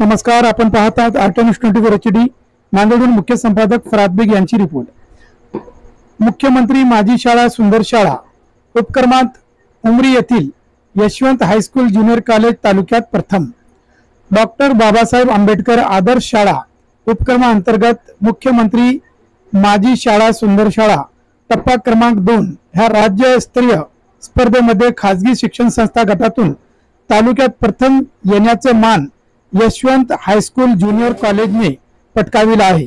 नमस्कार, आपण पाहत आहात आर्टन्यूज 24 HD. नांदेडहून मुख्य संपादक फराद बेग यांची रिपोर्ट. मुख्यमंत्री माझी शाळा सुंदर शाळा उपक्रमात उमरी येथील यशवंत हायस्कूल ज्युनियर कॉलेज तालुक्यात प्रथम. डॉक्टर बाबासाहेब आंबेडकर आदर्श शाळा उपक्रमांतर्गत मुख्यमंत्री माझी शाळा सुंदर शाळा टप्पा क्रमांक 2 ह्या राज्यस्तरीय स्पर्धेमध्ये खासगी शिक्षण संस्था गटातून तालुक्यात प्रथम येण्याचे मान यशवंत हायस्कूल ज्युनियर कॉलेजने पटकाविला आहे.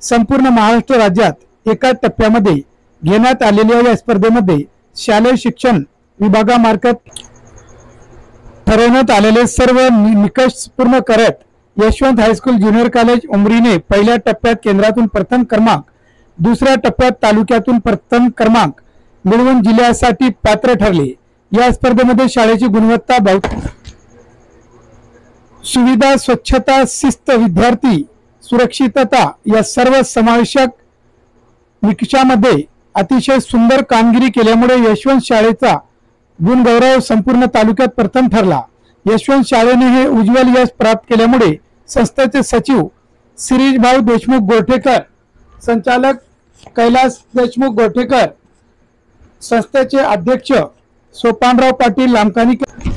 संपूर्ण महाराष्ट्र राज्यात एका टप्प्यामध्ये घेण्यात आलेल्या या स्पर्धेमध्ये शालेय शिक्षण विभागामार्फत ठरवण्यात आलेले सर्व निकष पूर्ण करत यशवंत हायस्कूल ज्युनियर कॉलेज उमरीने पहिल्या टप्प्यात केंद्रातून प्रथम क्रमांक, दुसऱ्या टप्प्यात तालुक्यातून प्रथम क्रमांक मिळवून जिल्ह्यासाठी पात्र ठरले. या स्पर्धेमध्ये शाळेची गुणवत्ता, सुविधा, स्वच्छता, शिस्त, विद्यार्थी सुरक्षितता या सर्व समावेशक निकषामध्ये अतिशय सुंदर कामगिरी केल्यामुळे यशवंत शाळेचा गुणगौरव संपूर्ण तालुक्यात प्रथम ठरला. यशवंत शाळेने हे उज्ज्वल यश प्राप्त केल्यामुळे संस्थेचे सचिव शिरीषभाऊ देशमुख गोरठेकर, संचालक कैलास देशमुख गोरठेकर, संस्थेचे अध्यक्ष सोपानराव पाटील लांबकानीकर,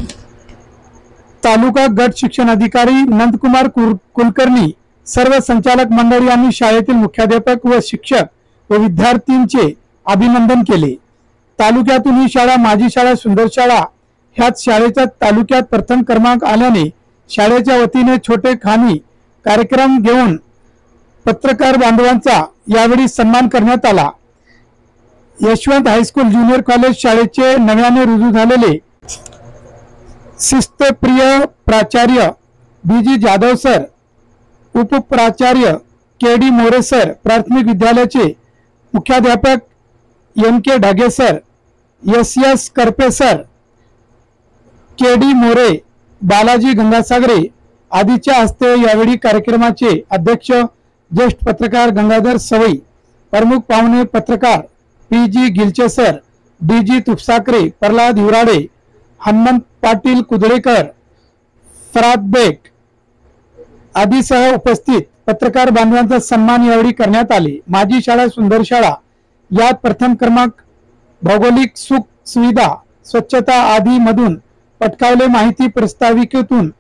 तालुका गट शिक्षण अधिकारी नंदकुमार कुलकर्णी, सर्व संचालक मंडळी यांनी शाळेतील मुख्याध्यापक व शिक्षक व विद्यार्थ्यांचे अभिनंदन केले. तालुक्यातून ही शाळा माझी शाळा सुंदर शाळा ह्याच शाळेचा तालुक्यात प्रथम क्रमांक आल्याने शाळेच्या वतीने छोटे खानी कार्यक्रम घेऊन पत्रकार बांधवांचा यावेळी सन्मान करण्यात आला. यशवंत हायस्कूल ज्युनियर कॉलेज शाळेचे नव्याने रुजू झालेले शिस्तप्रिय प्राचार्य BG जाधव सर, उपप्राचार्य KD मोरे सर, प्राथमिक विद्यालयाचे मुख्याध्यापक MK Dhage sir, SS Karpe sir, KD More, Balaji Gangasagare आदीच्या हस्ते यावेळी कार्यक्रमाचे अध्यक्ष ज्येष्ठ पत्रकार गंगाधर सवई, प्रमुख पाहुणे पत्रकार PG गिलचे सर, DG तुपसाकरे, प्रल्हाद हिवराडे, हनुमंत पाटील कुदळेकर, फराद बेग आदीसह उपस्थित पत्रकार बांधवांचा सन्मान यावेळी करण्यात आले. माझी शाळा सुंदर शाळा यात प्रथम क्रमांक भौगोलिक सुख सुविधा, स्वच्छता आदी मधून पटकावले. माहिती प्रस्ताविकेतून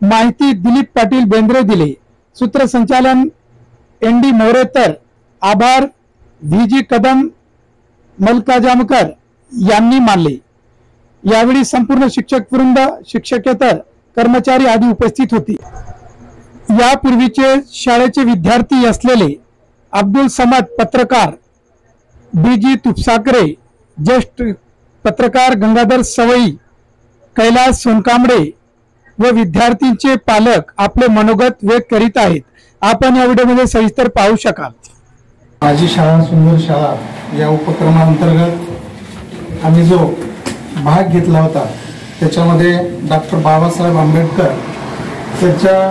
माहिती दिलीप पाटील बेंद्रे दिले. सूत्रसंचालन ND मोरे तर आभार VG कदम मलकाजामकर यांनी मानले. यावेळी संपूर्ण शिक्षक वृंद, शिक्षकेतर कर्मचारी आदी उपस्थित होते. यापूर्वीचे शाळेचे विद्यार्थी असलेले अब्दुल समद पत्रकार BG तुपसाकरे, ज्येष्ठ पत्रकार गंगाधर सवई, कैलास सोनकांबळे व विद्यार्थींचे पालक आपले मनोगत व्यक्त करीत आहेत. आपण या व्हिडिओमध्ये सविस्तर पाहू शकाल. माझी शाळा सुंदर शाळा या उपक्रमांतर्गत आम्ही जो भाग घेतला होता त्याच्यामध्ये डॉक्टर बाबासाहेब आंबेडकर त्यांच्या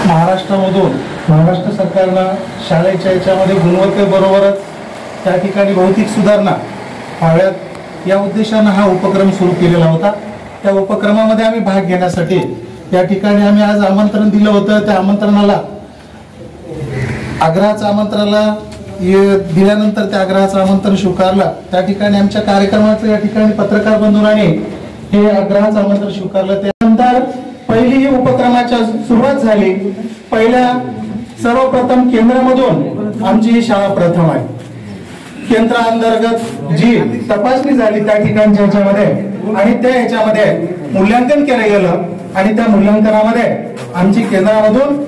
महाराष्ट्र सरकारनं शाळेच्या याच्यामध्ये गुणवत्तेबरोबरच त्या ठिकाणी भौतिक सुधारणा व्हाव्यात या उद्देशानं हा उपक्रम सुरू केलेला होता. त्या उपक्रमामध्ये आम्ही भाग घेण्यासाठी या ठिकाणी आम्ही आज आमंत्रण दिलं होतं. त्या आमंत्रणाला आग्रहाचं आमंत्रणाला दिल्यानंतर त्या आग्रहाचं आमंत्रण स्वीकारलं. त्या ठिकाणी आमच्या कार्यक्रमाचं या ठिकाणी पत्रकार बंधूंनी हे आग्रहाचं आमंत्रण स्वीकारलं. त्यानंतर पहिली ही उपक्रमाची सुरुवात झाली. पहिल्या सर्वप्रथम केंद्रामधून आमची ही शाळा प्रथम आहे. केंद्राअंतर्गत जी तपासणी झाली त्या ठिकाणच्या ह्याच्यामध्ये आणि त्या ह्याच्यामध्ये मूल्यांकन केलं गेलं आणि त्या मूल्यांकनामध्ये आमची केंद्रामधून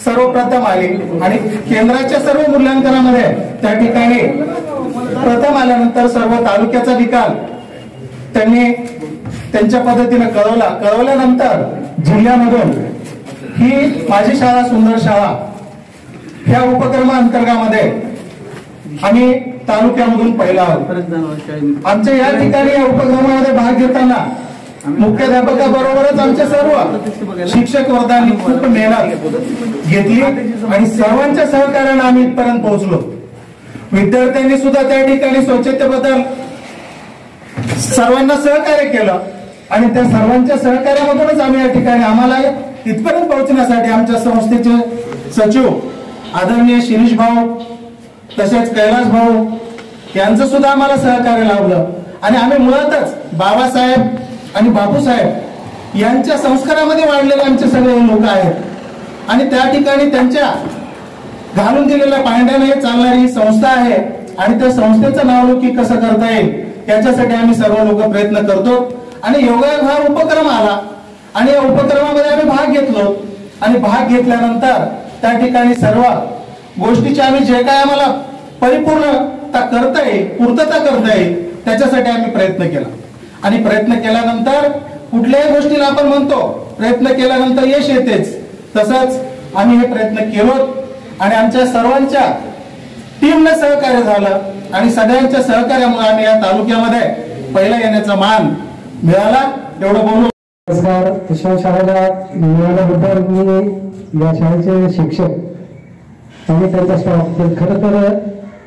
सर्वप्रथम आली आणि केंद्राच्या सर्व मूल्यांकनामध्ये त्या ठिकाणी प्रथम आल्यानंतर सर्व तालुक्याचा निकाल त्यांनी त्यांच्या पद्धतीने कळवल्यानंतर जिल्ह्यामधून ही माझी शाळा सुंदर शाळा ह्या उपक्रमांतर्गामध्ये आम्ही तालुक्यामधून पहिला आहोत. आमच्या या ठिकाणी या उपक्रमामध्ये भाग घेताना मुख्याध्यापकाबरोबरच आमचे सर्व शिक्षक वर्गांनी खूप मेहनत घेतली आणि सर्वांच्या सहकार्याने आम्ही इथपर्यंत पोहोचलो. विद्यार्थ्यांनी सुद्धा त्या ठिकाणी स्वच्छतेबद्दल सर्वांना सहकार्य केलं आणि त्या सर्वांच्या सहकार्यामधूनच आम्ही या ठिकाणी आम्हाला इथपर्यंत पोहोचण्यासाठी आमच्या संस्थेचे सचिव आदरणीय शिरीष भाऊ तसेच कैलास भाऊ यांचं सुद्धा आम्हाला सहकार्य लाभलं आणि आम्ही मुळातच बाबासाहेब आणि बापूसाहेब यांच्या संस्कारामध्ये वाढलेले आमचे सगळे लोक आहेत आणि त्या ठिकाणी त्यांच्या घालून दिलेल्या पायंड्याने चालणारी संस्था आहे आणि त्या संस्थेचं नावलौकिक कसं करता येईल याच्यासाठी आम्ही सर्व लोक प्रयत्न करतो आणि योगायोग हा उपक्रम आला आणि या उपक्रमामध्ये आम्ही भाग घेतलो आणि भाग घेतल्यानंतर त्या ठिकाणी सर्व गोष्टीची आम्ही जे काय आम्हाला परिपूर्णता करता येईल पूर्तता करता येईल त्याच्यासाठी आम्ही प्रयत्न केला आणि प्रयत्न केल्यानंतर कुठल्याही गोष्टीला आपण म्हणतो प्रयत्न केल्यानंतर यश येतेच तसंच आम्ही हे प्रयत्न केलो आणि आमच्या सर्वांच्या टीमने सहकार्य झालं आणि सगळ्यांच्या सहकार्यामुळे आम्ही या तालुक्यामध्ये पहिला येण्याचा मान मिळाला एवढं बोलू. नमस्कार. यशवंत शाळेला मिळाल्याबद्दल मी या शाळेचे शिक्षक आणि त्यांचा स्टाफ खरं तर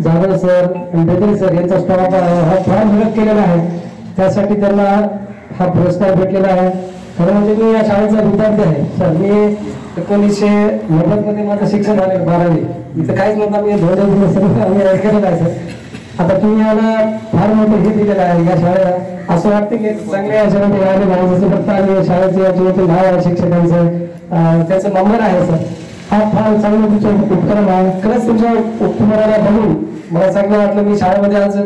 जाधव सर आणि बेदरे सर यांचा स्टाफ हा फार मदत केलेला आहे त्यासाठी त्यांना हा पुरस्कार भेटलेला आहे. खरं म्हणजे मी या शाळेचा विद्यार्थी आहे सर. मी 1990 मध्ये माझं शिक्षण झालं 12वी. इथं काहीच नव्हतं मी 2 दिवस आम्ही केलेलं आहे सर. आता तुम्ही याला फार मोठं हे दिलेलं आहे या शाळेला. असं वाटतं की चांगल्या याच्यामध्ये राहिले पाहिजे फक्त आणि शाळेचे याच्यामध्ये नाव आहे शिक्षकांचं त्याचा नंबर आहे सर. हा फार चांगला तुमचा उपक्रम आहे. खरंच तुमच्या उपक्रमाला बघून मला चांगलं वाटलं. मी शाळेमध्ये आज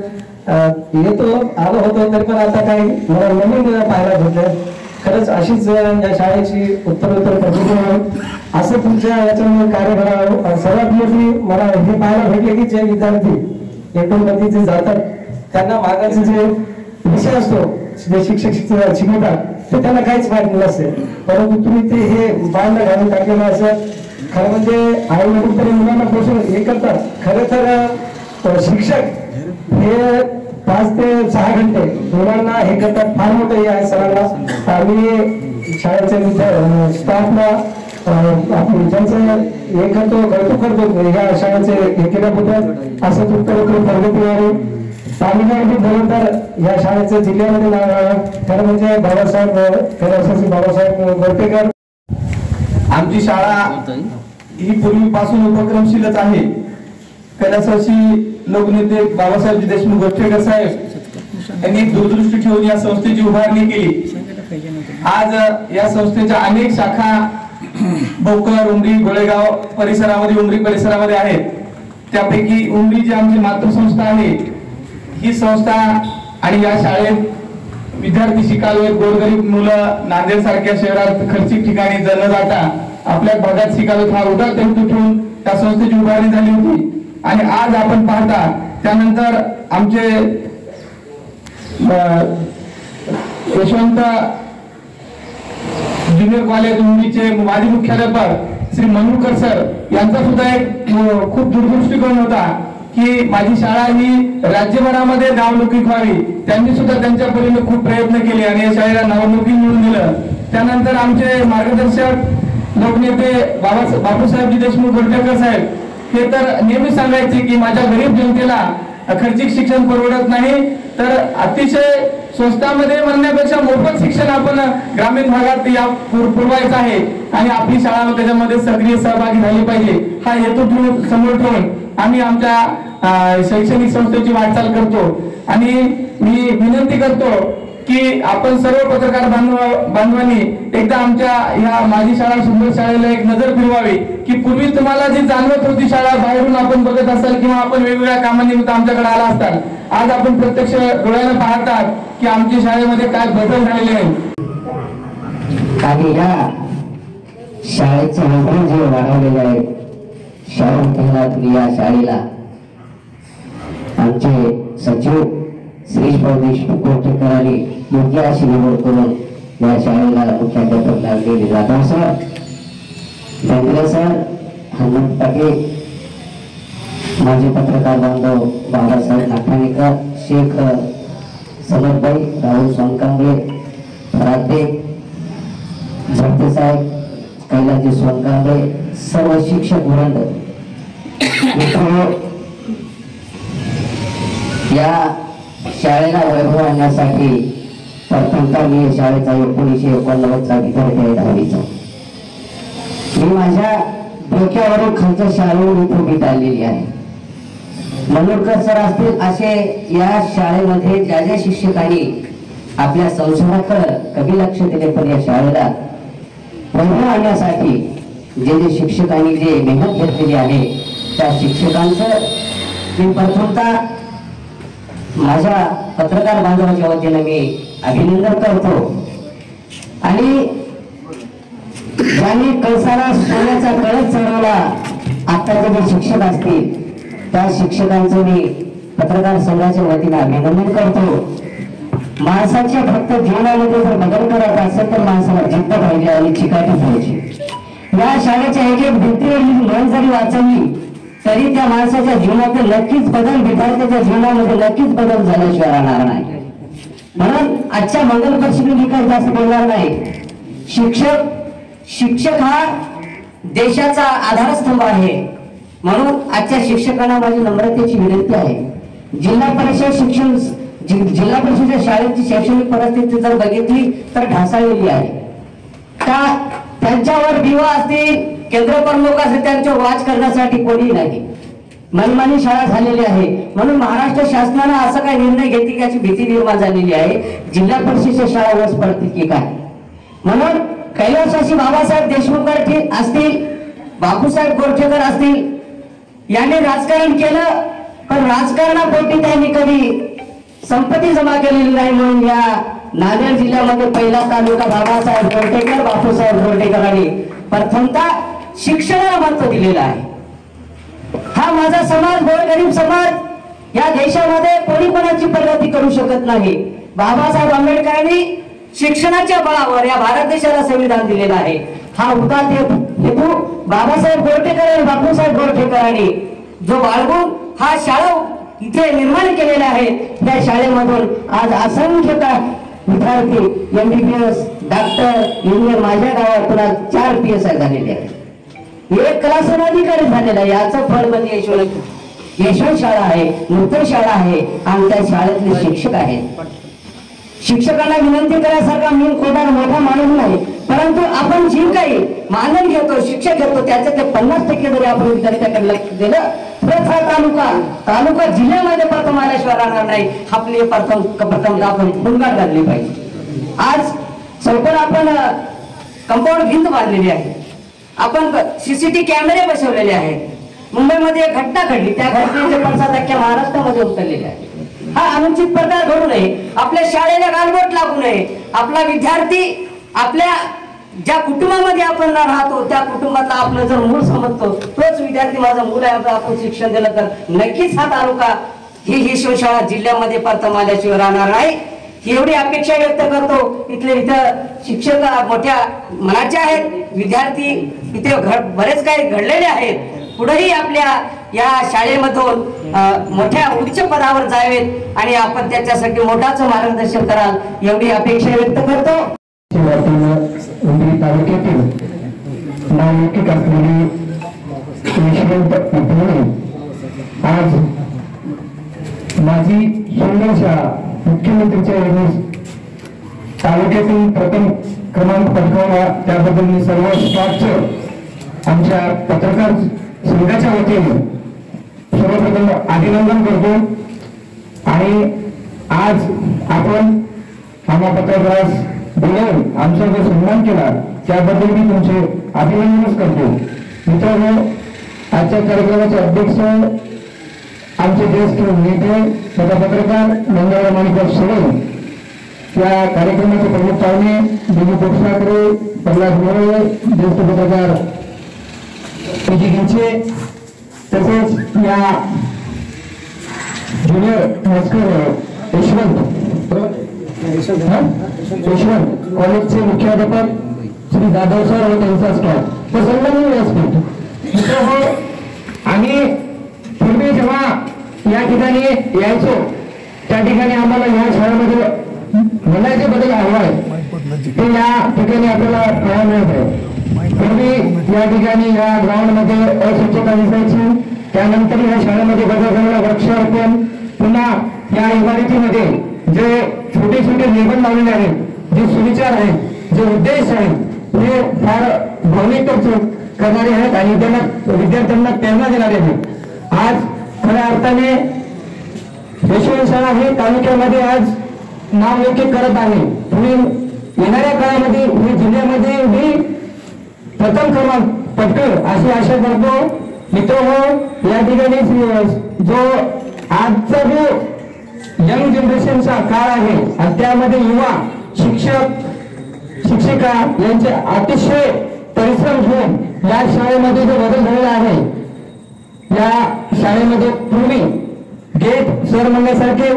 येतो आलो होतो तरी पण आता काही मला नवीन पाहायला भेटलं. खरंच अशीच या शाळेची उत्तरोत्तर प्रगती व्हावी असं तुमच्या याच्यामध्ये कार्य करावं. सर्वात मोठी मला हे पाहायला भेटले की जे विद्यार्थी एकोणमध्ये जे जातात त्यांना मागाचे जे विषय असतो जे शिक्षक शिकवतात ते त्यांना काहीच माहिती नसते परंतु तुम्ही ते हे बाळाला घालून टाकलेलं असं खरं म्हणजे आई वडील तरी मुलांना पोषण हे करतात. खरं तर शिक्षक हे 5 ते 6 घंटे मुलांना हे करतात. फार मोठं हे आहे सरांना. आम्ही शाळेच्या स्टाफला आपण ज्यांचं हे करतो कौतुक करतो या शाळेचे हे केल्याबद्दल असं उत्तरोत्तर प्रगती व्हावी. तालुक्यामध्ये झालं तर या शाळेचं जिल्ह्यामध्ये नाव आहे. खरं म्हणजे बाबासाहेब गोरपेकर. आमची शाळा ही पूर्वीपासून उपक्रमशीलच आहे. कैलासवासी लोकनेते बाबासाहेब देशमुख गोरपेकर साहेब यांनी दूरदृष्टी ठेवून या संस्थेची उभारणी केली. आज या संस्थेच्या अनेक शाखा भोकर उमरी गोळेगाव परिसरामध्ये उमरी परिसरामध्ये आहेत. त्यापैकी उमरी जी आमची मातृसंस्था आहे ही संस्था आणि या शाळेत विद्यार्थी शिकावे गोरगरीब मुलं नांदेड सारख्या शहरात खर्चिक ठिकाणी न जाता आपल्या भागात शिकावे हा उदार हेतू ठेवून त्या संस्थेची उभारणी झाली होती. आणि आज आपण पाहता त्यानंतर आमचे यशवंत ज्युनियर कॉलेज उमरीचे माजी मुख्याध्यापक श्री मनूरकर सर यांचा सुद्धा एक खूप दूरदृष्टिकोन होता की माझी शाळा ही राज्यभरामध्ये नावलौकिक व्हावी. त्यांनी सुद्धा त्यांच्या परीने खूप प्रयत्न केले आणि या शाळेला नावलौकिक मिळवून दिलं. त्यानंतर आमचे मार्गदर्शक लोकनेते बापूसाहेबजी देशमुख गोरपेकर साहेब हे तर नेहमी सांगायचे की माझ्या गरीब जनतेला खर्चिक शिक्षण परवडत नाही तर अतिशय स्वस्तामध्ये म्हणण्यापेक्षा मोफत शिक्षण आपण ग्रामीण भागात या पुरवायचं आहे आणि आपली शाळा त्याच्यामध्ये सक्रिय सहभागी झाली पाहिजे हा हेतू समोर ठेवून आम्ही आमच्या शैक्षणिक संस्थेची वाटचाल करतो. आणि मी विनंती करतो की आपण सर्व पत्रकार बांधवांनी एकदा आमच्या या माझी शाळा सुंदर शाळेला एक नजर फिरवावी की पूर्वी तुम्हाला जी जाणवत होती शाळा बाहेरून आपण बघत असाल किंवा आपण वेगवेगळ्या कामानिमित्त आमच्याकडे आला असताल आज आपण प्रत्यक्ष डोळ्याने पाहतात की आमच्या शाळेमध्ये काय बदल झालेले आहेत. आणि या शाळेचे वैभव जे वाढवलेले आहे शाळेला या शाळेला आमचे सचिव श्री देशमुख गोरपेकरांनी योग्य अशी निवड करून या शाळेला मुख्याध्यापक लागलेले जाधव सर बेंद्रे सर हनुमंत पाटील माजी पत्रकार बांधव बाबासाहेब नागठाणेकर शेख सनदभाई राहुल सोनकांबळे फरादे झडते साहेब कैलाजी सोनकांबळे सर्व शिक्षक वृंद या शाळेला वैभव आणण्यासाठी यासाठी प्रथमतः मी शाळेचा 1989चा विद्यार्थी आहे 10वीचा. मी माझ्या डोक्यावरून खालच्या शाळेवर इथे उभी आलेली आहे. मनोरकर सर असतील असे या शाळेमध्ये ज्या ज्या शिक्षकांनी आपल्या संसाराकडे कमी लक्ष दिले, पण या शाळेला पुढे आणण्यासाठी जे जे शिक्षकांनी जे मेहनत घेतलेली आहे त्या शिक्षकांचं मी प्रथमतः माझ्या पत्रकार बांधवाच्या वतीने मी अभिनंदन करतो. आणि ज्यांनी कळसाला सोन्याचा कळस चढवला आताचे जे शिक्षक असतील त्या शिक्षकांचं मी पत्रकार संघाच्या वतीने अभिनंदन करतो. माणसाच्या फक्त जीवनामध्ये जर बदल करायचा असेल तर माणसाला जिद्द पाहिजे आणि चिकाटी पाहिजे. या शाळेच्या एक एक भिंतीवर मन जरी वाचवली तरी त्या माणसाच्या जीवनात नक्कीच बदल, विद्यार्थ्याच्या जीवनामध्ये नक्कीच बदल झाल्याशिवाय राहणार नाही. म्हणून आजच्या मंगल परिषदेत मी काही जास्त बोलणार नाही. शिक्षक हा देशाचा आधारस्तंभ आहे. म्हणून आजच्या शिक्षकांना माझी नम्रतेची विनंती आहे. जिल्हा परिषदेच्या शाळेची शैक्षणिक परिस्थिती जर बघितली तर ढासळलेली आहे. का त्यांच्यावर दिवा असतील, केंद्र प्रमुख असतील, त्यांच्या वाच करण्यासाठी कोणी नाही. मनमानी शाळा झालेली आहे. म्हणून महाराष्ट्र शासनानं असा काय निर्णय घेतली की याची भीती निर्माण झालेली आहे जिल्हा परिषदेच्या शाळा वस पडतील की काय. म्हणून कैलासवासी बाबासाहेब देशमुख असतील, बापूसाहेब गोरठेकर असतील, यांनी राजकारण केलं पण राजकारणापोटी त्यांनी कधी संपत्ती जमा केलेली नाही. म्हणून या नांदेड जिल्ह्यामध्ये पहिला तालुका बाबासाहेब गोरठेकर, बापूसाहेब गोरठेकरांनी प्रथमतः शिक्षणाला महत्व दिलेलं आहे. हा माझा समाज, गोरगरीब समाज, या देशामध्ये कोणी कोणाची प्रगती करू शकत नाही. बाबासाहेब आंबेडकरांनी शिक्षणाच्या बळावर या भारत देशाला संविधान दिलेलं आहे. हा उदात्त हेतू बाबासाहेब गोरठेकर आणि बापूसाहेब गोरठेकरांनी जो बाळगून हा शाळा इथे निर्माण केलेला आहे. त्या शाळेमधून आज असंख्य विद्यार्थी MBBS, डॉक्टर, इंजिनियर, माझ्या गावातून 4 PSI झालेले आहेत. एक क्लास अधिकारी झालेला आहे. याचं फळ म्हणजे यशवंत शाळा आहे, नूतन शाळा आहे आणि त्या शाळेतले शिक्षक आहेत. शिक्षकांना विनंती करायसारखा मी कोणता मोठा माणूस नाही, परंतु आपण जे काही मानधन घेतो, शिक्षक घेतो, त्याचे ते 50% जरी आपण विद्यार्थ्याकडे लक्ष दिलं तरच हा तालुका जिल्ह्यामध्ये प्रथम आल्याशिवाय राहणार नाही. आपली प्रथम आपण भुंगार घातली पाहिजे. आज चौकोन आपण कंपाऊंड भिंत बांधलेली आहे, आपण CCTV कॅमेरे बसवलेले आहेत. मुंबईमध्ये एक घटना घडली, त्या घटनेचे पडसाद अख्ख्या महाराष्ट्रामध्ये उतरलेले आहे. हा अनुचित प्रकार घडू नये, आपल्या शाळेला गालबोट लागू नये. आपला विद्यार्थी आपल्या ज्या कुटुंबामध्ये आपण राहतो त्या कुटुंबातला आपलं जर मूळ समजतो तोच विद्यार्थी माझा मूल आहे, आपण शिक्षण दिलं तर नक्कीच हा तालुका ही शाळा जिल्ह्यामध्ये प्रथम आल्याशिवाय राहणार नाही. एवढी अपेक्षा व्यक्त करतो. इथं शिक्षक मोठ्या मनाचे आहेत, विद्यार्थी इथे बरेच काही घडलेले आहेत. पुढेही आपल्या या शाळेमधून मोठ्या उच्च पदावर जावेत आणि आपण त्याच्यासाठी मोठाच मार्गदर्शन कराल एवढी अपेक्षा व्यक्त करतो. तालुक्यातील नामांकित असलेली यशवंत आज माझी सुंदर शाळा मुख्यमंत्रीच्या योजनेत तालुक्यातील प्रथम क्रमांक पटकावला त्याबद्दल मी सर्व स्टाफचं आमच्या पत्रकार संघाच्या वतीने सर्वप्रथम अभिनंदन करतो. आणि आज आपण आम्हा पत्रकारास बोलवून आमचा जो सन्मान केला त्याबद्दल मी तुमचे अभिनंदनच करतो. मित्रांनो, आजच्या कार्यक्रमाचे अध्यक्ष आमचे ज्येष्ठ नेते तथा पत्रकार मंगळवार माणिकराव सोडून, त्या कार्यक्रमाचे प्रमुख पाहुणे दिलीप बोपसाकडे, प्रल्हाद मोरे, ज्येष्ठ पत्रकार PG गिंचे, तसेच या ज्युनियर हायस्कूल यशवंत कॉलेजचे मुख्याध्यापक श्री जाधव सर व त्यांचा स्टॉफ व सर्वांनी व्यासपीठ. आम्ही पूर्वी जेव्हा या ठिकाणी यायचो त्या ठिकाणी आम्हाला या शाळेमध्ये मनाचे बदल हवा आहे ते या ठिकाणी आपल्याला पाहायला मिळत आहे. पूर्वी या ठिकाणी या ग्राउंड मध्ये अस्वच्छता दिसायची, त्यानंतर या शाळेमध्ये बदल झालेला वृक्षारोपण, पुन्हा या इमारतीमध्ये जे छोटे छोटे निर्बंध लावलेले आहेत, जे सुविचार आहेत, जे उद्देश आहेत, हे फार भावनिक करणारे आहेत आणि विद्यार्थ्यांना प्रेरणा देणारे आहेत. आज खऱ्या अर्थाने यशवंत शाळा हे तालुक्यामध्ये आज नावलौकिक करत आहे. पुढील येणाऱ्या काळामध्ये हे जिल्ह्यामध्ये ही प्रथम क्रमांक पटकेल अशी आशा करतो. मित्रांनो, या ठिकाणी जो आजचा जो यंग जनरेशनचा काळ आहे आणि त्यामध्ये युवा शिक्षक शिक्षिका यांचे अतिशय परिश्रम घेऊन या शाळेमध्ये जो बदल झालेला आहे, या शाळेमध्ये पूर्वी गेट सर म्हणण्यासारखे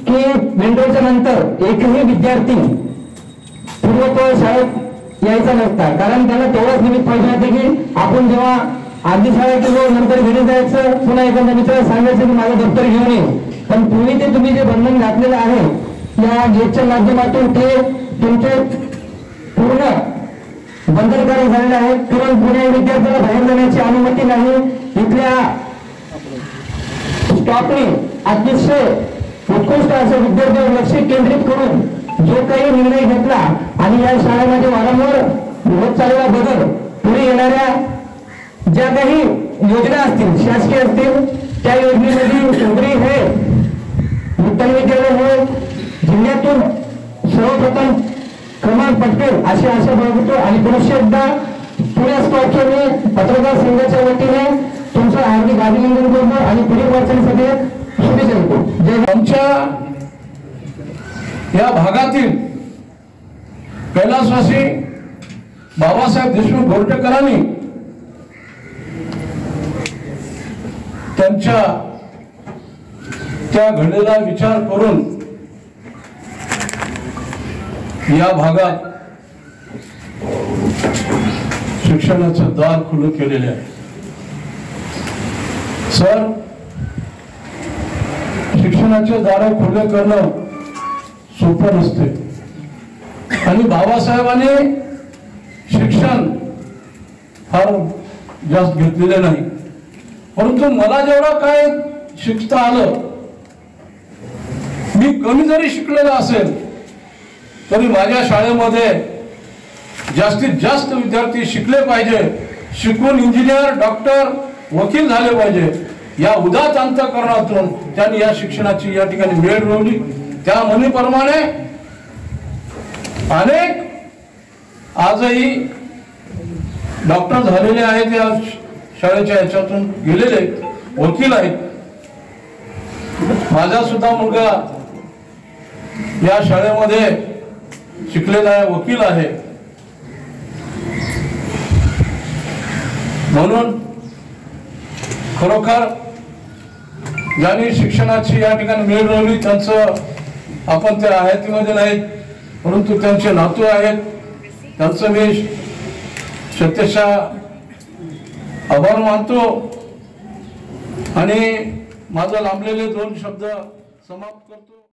की विंडोच्या नंतर एकही विद्यार्थी पूर्वपळ शाळेत यायचा नसता, कारण त्यांना तेवढंच निमित्त पाहिजे होते की आपण जेव्हा आधी शाळेत गेलो नंतर घरी जायचं, पुन्हा एखाद्या मित्राला सांगायचं की माझं दप्तर घेऊन ये. पण पूर्वी ते तुम्ही जे बंधन घातलेलं आहे या गेटच्या माध्यमातून ते तुमचे पूर्ण बंधनकारक झालेले आहे. कारण पुणे विद्यार्थ्याला बाहेर जाण्याची अनुमती नाही. इथल्या स्टॉपने अतिशय उत्कृष्ट असं विद्यार्थ्यांवर लक्ष केंद्रित करून जो काही निर्णय घेतला आणि या शाळेमध्ये वारंवार होत चाललेला बदल, पुढे येणाऱ्या ज्या काही योजना असतील शासकीय असतील त्या योजनेमध्ये सुंदरी हे उत्तम विद्यालय हे जिल्ह्यातून सर्वप्रथम क्रमांक पटकेल अशी आशा बाळगतो. आणि पुरुष एकदा पुणे स्टॉपने पत्रकार संघाच्या वतीने तुमचं हार्दिक अभिनंदन करतो आणि पुढील वाटचालीसाठी शुभेच्छा देतो. आमच्या या भागातील कैलासवासी बाबासाहेब देशमुख गोरटेकरांनी त्यांच्या त्या घडलेला विचार करून या भागात शिक्षणाचं दार खुलं केलेले आहे. सर, शिक्षणाचे दार खुले करणं सोपं नसते आणि बाबासाहेबांनी शिक्षण फार जास्त घेतलेले नाही, परंतु मला जेवढं काय शिकता आलं, मी कमी जरी शिकलेला असेल तरी माझ्या शाळेमध्ये जास्तीत जास्त विद्यार्थी शिकले पाहिजे, शिकून इंजिनियर, डॉक्टर, वकील झाले पाहिजे या उदात्त अंतःकरणातून त्यांनी या शिक्षणाची या ठिकाणी मेळ रोवली. त्या म्हणीप्रमाणे अनेक आजही डॉक्टर झालेले आहेत, या शाळेच्या याच्यातून गेलेले वकील आहेत. माझा सुद्धा मुलगा या शाळेमध्ये शिकलेला आहे, वकील आहे. म्हणून खरोखर ज्यांनी शिक्षणाची या ठिकाणी मेळ रोवली त्यांचं आपण त्या हयातीमध्ये नाहीत, परंतु त्यांचे नातू आहेत, त्यांचं मी शतशः आभार मानतो आणि माझं लांबलेले 2 शब्द समाप्त करतो.